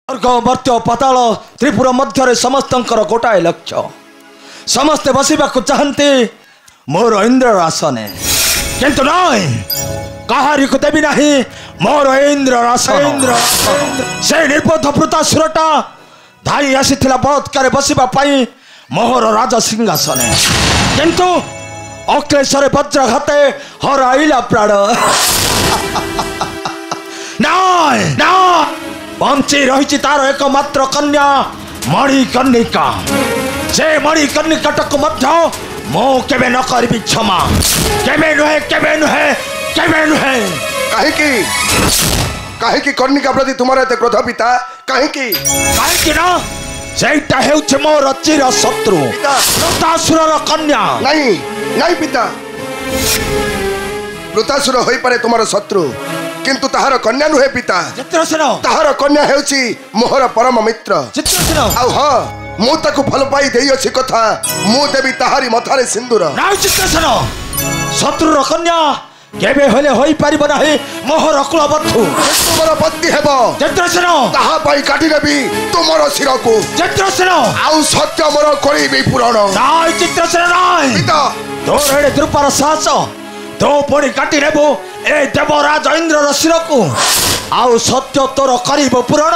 स्वर्ग मर्त्य पाताल त्रिपुर मध्य समस्तंकर गोटाए लक्ष्य समस्ते बसवाक चाहते मोर इंद्र आसने किंतु नहीं कहारी को देवी नहीं मोर इंद्र आसन से निर्बोध वृतासुरटा धाई आसीथिला बलात्कार बसवा पाई मोहर राज सिंहासने किंतु अक्लेशरे वज्रघाते हराइला प्राण नाय ना बंची रही तार एकमात्र कन्या मणिकर्णिका से मणिकर्णिकाटक मध्य मो केबे न करबी क्षमा केबे नुहे काहे की कर्णिका प्रति तुम्हारे एते क्रोध पिता काहे की ना सेटा हेउछ मोर चिर शत्रु वृतासुरर कन्या नहीं पिता वृतासुर होई पारे तुम्हार शत्रु किंतु ताहार कन्या नुहे पिता चित्रसेन ताहार कन्या हेउछि मोहर परम मित्र चित्रसेन आउ हां मु ताकु भल पाई देई अछि कथा मु देवी ताहारी मथारे सिंदूर ना चित्रसेन शत्रुर कन्या केबे होले होई परिबो नाही मोहर कुलबद्धु तुमर पत्नी हेबो चित्रसेन ताहा पाई काटी देबी तुमर शिरको चित्रसेन आउ सत्य मोर करिबी पुराण ना चित्रसेन नाही पिता तोर एडे द्रुपर साहस तो पड़ी काटी नेबो ए देवराज इंद्र शिरको आउ सत्य तोर करिबो पुराण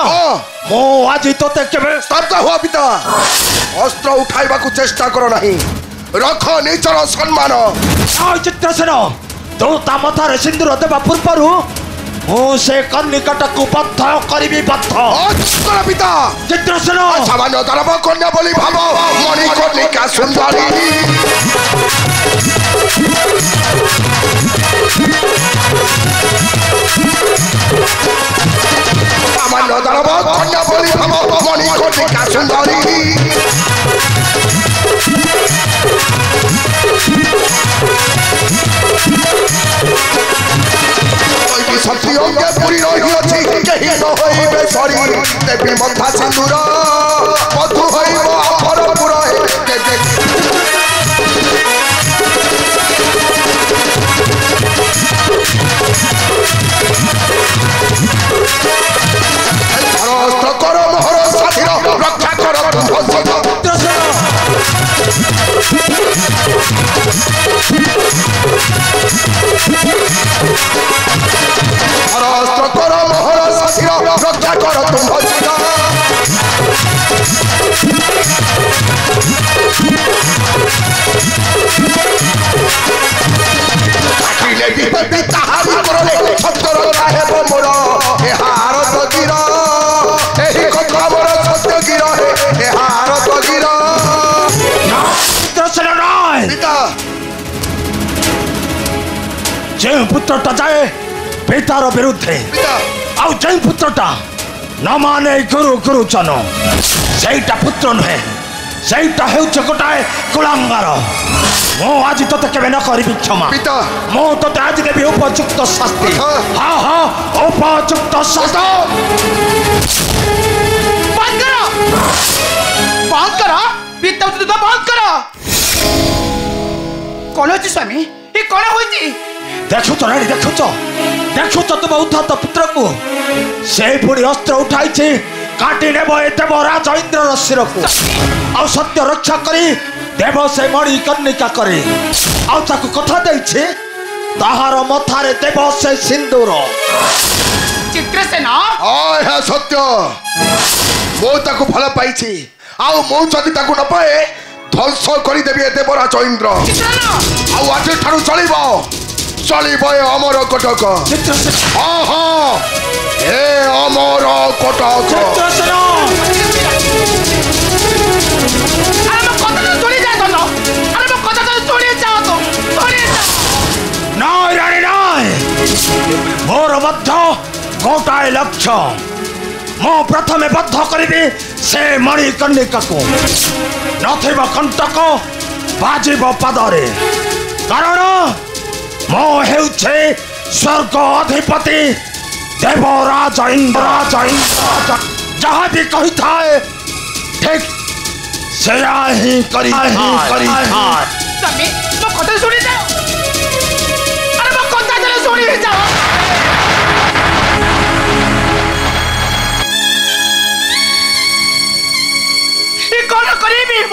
मो आज तोते केबे स्तब्ध हुआ पिता अस्त्र उठाइबा को चेष्टा करो नहीं रख निचर सम्मान आ चित्रसेन तो ता मथारे सिंदूर देबा पूर्वरु मो से कन्निकाटकु बद्ध करिबी बद्ध अस्त्र पिता चित्रसेन सामान्य दरब कन्या बोली भाबो मणिकर्णिका सुंदरी सामान्य दरब कन्या बोली भाबो मणिकर्णिका सुंदरी सत्यों के पूरी रही अछि केहि न होइबे सरी देवी मथा सिंदूर मधु होइबो अमरपुर हरस्त्र कर मोहर साथीर रक्षा कर हरस्त्र कर मोहर साथीर रक्षा कर तुम ताहारी करले छतर काहे मोर ए हार तगिर एही कथा मोर सत्य गिर ए हार तगिर चित्रसेन नाही पिता जे पुत्रटा जाए पितार विरुद्धे पिता आउ जे पुत्रटा न माने गुरुचन सेटा पुत्र नुहे सेटा हेउछ गोटाए कुलांगार मो आज तोते केबे न करिबी क्षमा पिता मो तोते आज देबी उपयुक्त शास्ति हाँ उपयुक्त शास्ति बंद करा पिता बंद करा कौन होची स्वामी ये कौन होची देखु तो तुम उद्धत पुत्र को से पुणी अस्त्र उठाई काटी नेब ए देवराज इंद्र शिर को आ सत्य रक्षा करी देव से मणिकर्णिका करे आ ताकु कथा देइछे ताहार मथारे देव से सिंदूर चित्रसेन हाय है सत्य मो ताकु भल पाइछि आउ मो जदि ताकु न पाए ध्वंस करी देबी ए देवराज इंद्र आउ आज ठारू चलिबो अमर कटक हाँ हाँ ए अमर कटक मोर बद्ध गोटाए लक्ष्य मो प्रथमे बद्ध करिबी से मणिकर्णिका को नथिब कंटक बाजिब पादरे कारण मो हेउछे स्वर्ग अधिपति देवराज इंद्र जहाँ भी कही थाए ठीक से ही करी स्वामी मो कथा सुनी जाओ अरे मो कथा जरा सुनी जाओ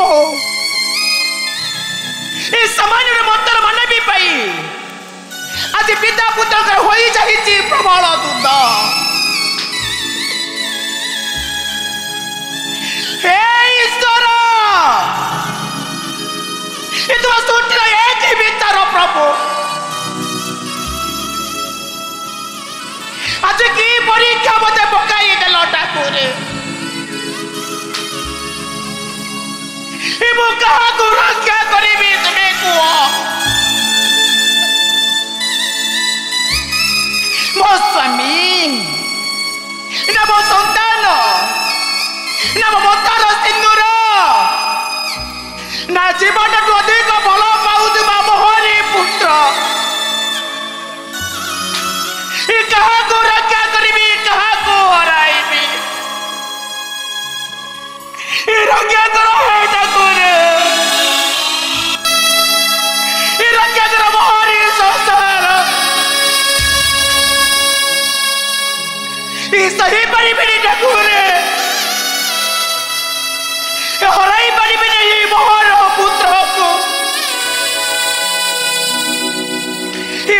ए सामान्य मंत्र माने भी पाई आज पिता पुत्र कर होई जाहिची प्रबल दुध हे ईश्वर ये तो सुटिला एक ही विचार प्रभु आज की परीक्षा मते पकाई देला ठाकुर मु कहा को रक्षा करीबी तुम्हें कुआ मो स्वामी ना मो संतान ना मो मतार सिंदूर ना जीवन टू अधिक भल पाउଥିବା मोहरी पुत्र कहा को रक्षा करीबी कहा को हराइबी रक्षा करो है ठाकुर रक्षा करो मोहरी संसार सही परिबिनी ठाकुर हराई परिबिनी मोहर पुत्र को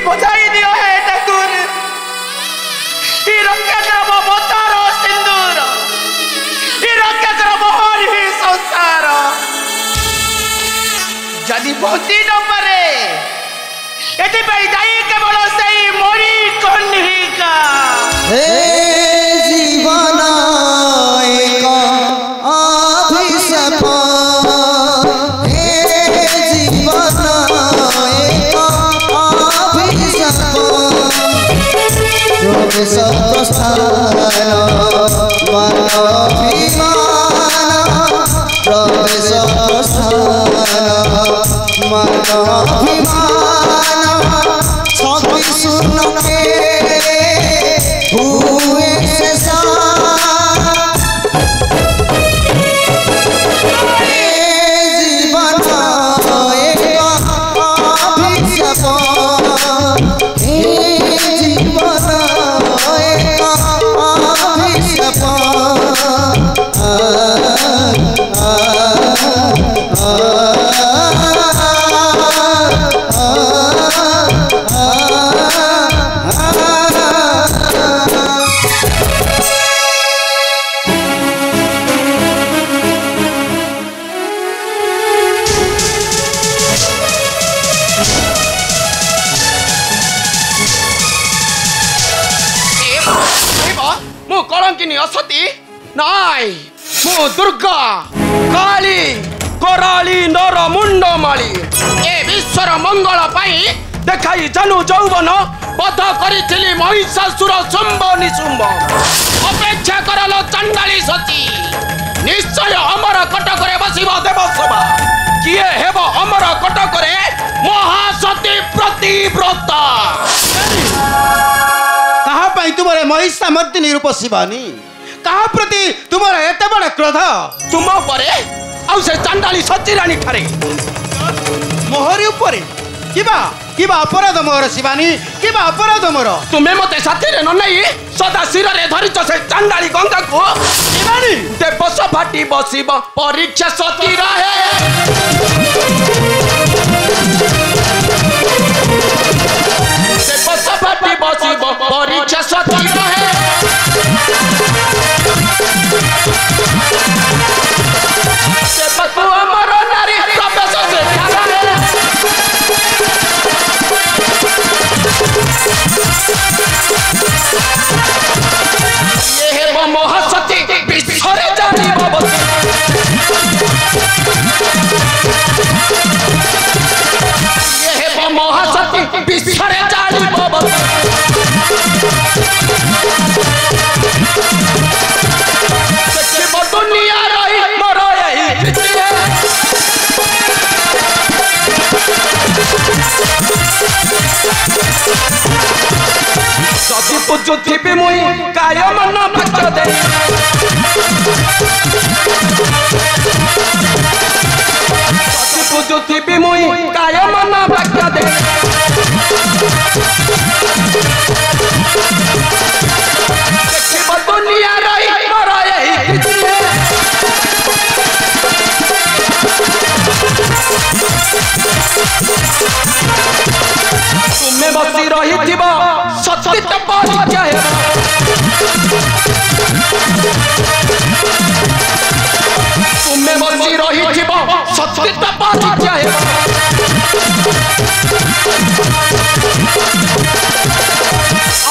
बचाई दियो है ठाकुर रक्षा करो मतार सिंदूर रक्षा करो मोहरी संसार जदि भक्ति न पारे एथिपाई दायी केवल सही मोरी कन्हिका हे जीवन एक अभिशाप हे जीवन एक अभिशाप प्रवेश स्थान मानवीमान प्रवेश स्थान मानवीमान छवि सुन के हुए से जीवन एक अभिशाप हे जीवन एक अभिशाप मु कलंकिनी असती नाई मु दुर्गा काली कराली नर मुंडमाली ए विश्वर मंगल पाई देखाई जानू जौवन बध करिथिली महिषासुर शुंभ निशुंभ अपेक्षा करलो चंडाली सती निश्चय अमर कटकरे बसिब देवसभा किए हेब अमर कटकरे महासती प्रतिव्रता कहा पाई तुम्हारे महिषा मर्दिनी रूप शिवानी कहा प्रति तुम्हारा एते बड़ा क्रोध तुम परे आउ से चंडाली सती रानी ठारे मोहरी ऊपर किबा अपराध मोर शिवानी किबा अपराध मोर तुम्हें मते साथी रे न नहीं सदा सिर रे धरिच से चंडाली गंगा को शिवानी देवस फाटी बसिब परीक्षा सती रहे देवस फाटी बसिब परीक्षा सती रहे देवस अमर नारी प्रवेश से ये है वो महासती बिछड़े जानी बाबती ये है वो महासती बिछड़े जानी बाबती सच्ची वो दुनिया रही मरो यही सती पूजुथी भी मुई काय मन भक्त दे सती पूजुथी भी मुई काय मन भक्त दे देखिब दुनिया रही मर यही ତୁମେ ବସି ରହିଥିବ ସତ୍ୟତା ପରୀକ୍ଷା ହେବ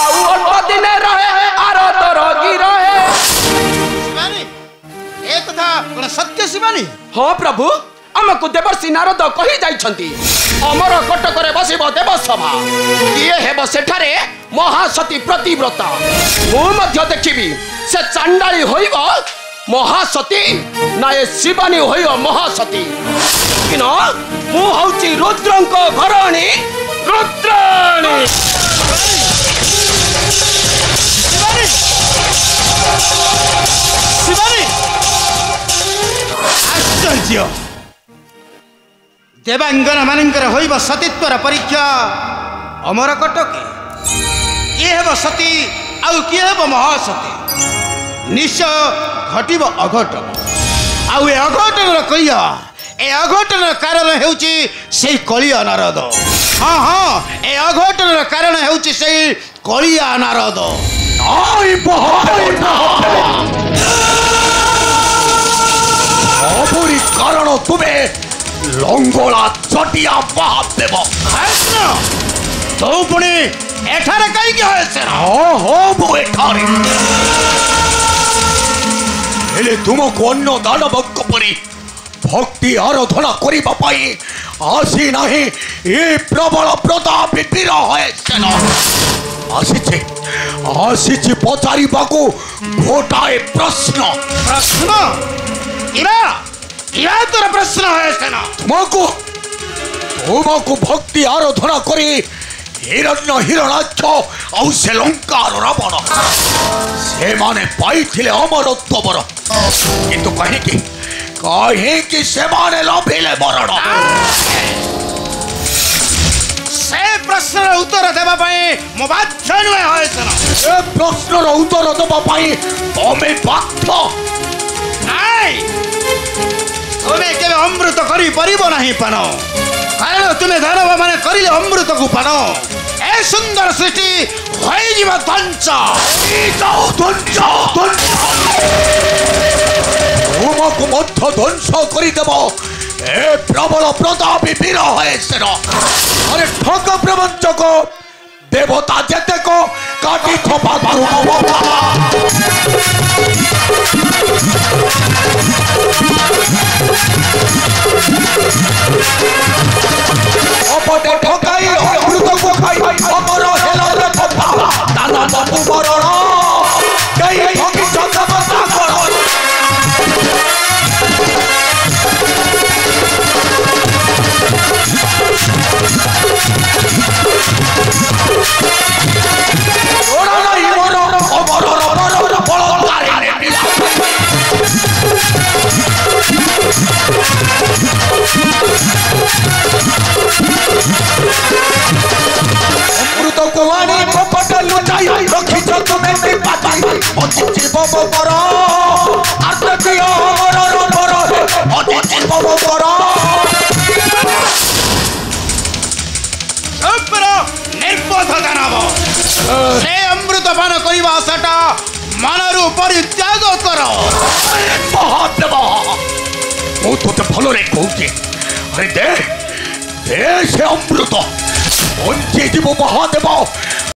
ଆଉ ଅଳ୍ପ ଦିନେ ରହେ ଆରତ ରଗି ରହେ ଶିବାନୀ ଏ କଥା କଣ ସତ୍ୟ ଶିବାନୀ? ହଁ ପ୍ରଭୁ ଆମକୁ ଦେବର୍ଷି ନାରଦ କହି ଯାଇଛନ୍ତି ଅମର କଟକରେ ବସିବ ଦେବସଭା କିଏ ହେବ ସେଠାରେ ମହାସତୀ ପ୍ରତିବ୍ରତା ମୁଁ ମଧ୍ୟ ଦେଖିବି ସେ ଚାଣ୍ଡାଳି ହୋଇବ ମହାସତୀ ନା ଏ ଶିବାନୀ ହୋଇବ ମହାସତୀ କିନ ମୁଁ ହଉଛି ରୁଦ୍ରଙ୍କ ଘରଣୀ ରୁଦ୍ରାଣୀ ଶିବାନୀ ଆଶ୍ଚର୍ଯ୍ୟ ଦେବାଙ୍ଗନ ମାନଙ୍କର ହୋଇବ ସତୀତ୍ୱର ପରୀକ୍ଷା ଅମର କଟକେ କିଏ ହେବ ସତୀ ଆଉ କିଏ ହେବ ମହାସତୀ ନିଶ୍ଚୟ ଘଟିବ ଅଘଟନ ଆଉ ଏ ଅଘଟନର କହିବା ଏ ଅଘଟନର କାରଣ ହେଉଛି ସେଇ କଳିଆ ନାରଦ ହଁ ହଁ ଏ ଅଘଟନର କାରଣ ହେଉଛି ସେଇ କଳିଆ ନାରଦ ଅବୁରି କାରଣ ତୁମେ ଲଙ୍ଗଳା ଚଟିଆ ମହାଦେବ ତୁ ପୁଣି ଏଠାରେ କାହିଁକି ହଏছে ମୁଁ ଏଠାରେ ହେଲେ ତୁମକୁ ଅନ୍ୟ ଦାନବଙ୍କ ପରି ଭକ୍ତି ଆରାଧନା କରିବା ପାଇଁ ଆସି ନାହିଁ ଏ ପ୍ରବଳ ପ୍ରତାପୀ ବୀର ହଏছেন ଆସିଛି ପଚାରିବାକୁ ଗୋଟାଏ ପ୍ରଶ୍ନ ইয়া তোর প্রশ্ন হয়েছে না ତୁମକୁ ଭକ୍ତି ଆରାଧନା କରି ହିରଣ୍ୟ ହିରଣାକ୍ଷ ଆଉ ସେ ଲଙ୍କାର ରାବଣ ସେମାନେ ପାଇଥିଲେ ଅମରତ୍ୱ କିନ୍ତୁ କାହିଁକି ସେମାନେ ଲଭିଲେ ମରଣ ସେ ପ୍ରଶ୍ନର ଉତ୍ତର ଦେବା ପାଇଁ ମୁଁ ବାଧ୍ୟ ନୁହେଁ ହଏছে না ଏ ପ୍ରଶ୍ନର ଉତ୍ତର ଦେବା ପାଇଁ ତମେ ବାଧ୍ୟ ନାଇଁ ତୁମେ କେବେ ଅମୃତ କରିପାରିବ ନାହିଁ ପାନ କାରଣ ତୁମେ ଦାନବ ମାନେ କରିଲେ ଅମୃତକୁ ପାନ ଏ ସୁନ୍ଦର ସୃଷ୍ଟି ହୋଇଯିବ ଧ୍ୱଂସ ତୁମକୁ ମଧ୍ୟ ଧ୍ୱଂସ କରିଦେବ ଏ ପ୍ରବଳ ପ୍ରତାପୀ ବୀର ହଏছেন ଆରେ ଠକ ପ୍ରବଞ୍ଚକ ଦେବତା ଯେତେକ କାଟି ଥୋପା ଅପଟେ ଠକାଇ ଅମୃତକୁ ଖାଇ ଅମର ହେଲା ଦାନ ବାବୁ ମରଣ କେହି ଠକିଛ ଦେବତା କର ଅମୃତକୁ ଆଣି କପଟ ଲୁଚାଇ ରଖିଛ ତୁମେ ଅତିଥିବ କର ଆର୍ଦ୍ର ଅତିଥିବ କର ନିର୍বোଧ ଦାନବ ସେ ଅମୃତ ପାନ କରିବା ଆଶାଟା ମନରୁ ପରିତ୍ୟାଗ କର ମହାଦେବ ମୁଁ ତୋତେ ଭଲରେ କହୁଛି ଆରେ ଦେ ସେ ଅମୃତ ବଞ୍ଚି ଯିବ ମହାଦେବ